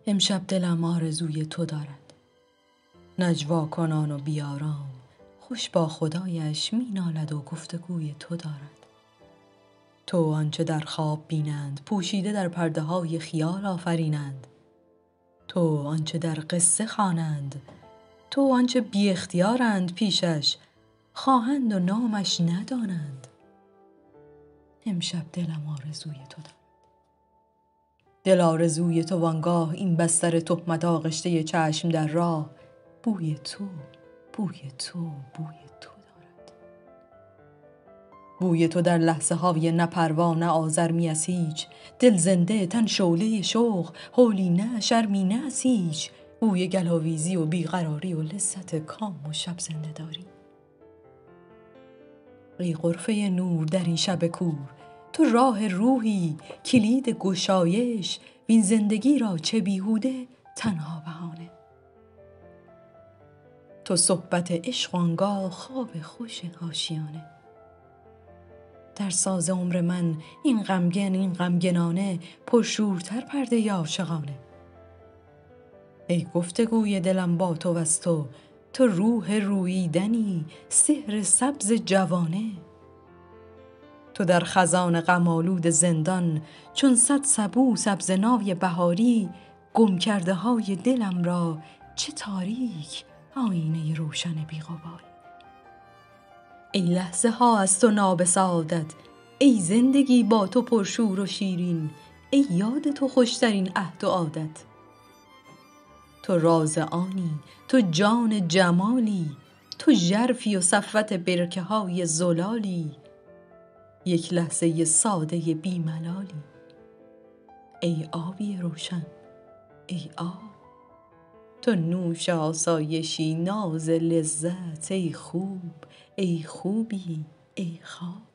امشب دلم آرزوی تو دارد، نجوا کنان و بیارام، خوش با خدایش می نالد و گفتگوی تو دارد. تو آنچه در خواب بینند پوشیده در پرده های خیال آفرینند، تو آنچه در قصه خوانند، تو آنچه بی اختیارند پیشش، خواهند و نامش ندانند. امشب دلم آرزوی تو دارد، دل آرزوی تو وانگاه این بستر تهمت آغشته چشم در راه، بوی تو بوی تو بوی تو دارد. بوی تو در لحظه های نه پروا نه آزرمی از هیچ، دل زنده تن شعله شوق، هولی نه شرمی نه از هیچ، بوی گلاویزی و بیقراری و لذت کام و شب زنده داری. ای غرفه نور در این شب کور، تو راه روحی کلید گشایش، وین زندگی را چه بیهوده تنها بهانه. تو صحبت عشق و آنگاه خواب خوش آشیانه، در ساز عمر من این غمگن این غمگنانه، پرشورتر پرده عاشقانه. ای گفتگوی دلم با تو وز تو، تو روح روییدنی سحر سبز جوانه. تو در خزان غم آلود زندان چون صد سبو سبزنای بهاری، گم کرده های دلم را چه تاریک آینه روشن بی‌غباری. ای لحظه ها از تو ناب سعادت، ای زندگی با تو پرشور و شیرین، ای یاد تو خوشترین عهد و عادت. تو راز آنی، تو جان جمالی، تو ژرفی و صفوت برکه های زلالی، یک لحظه ساده بی ملالی. ای آبی روشن ای آب، تو نوش آسایشی ناز لذت، ای خوب ای خوبی ای خواب.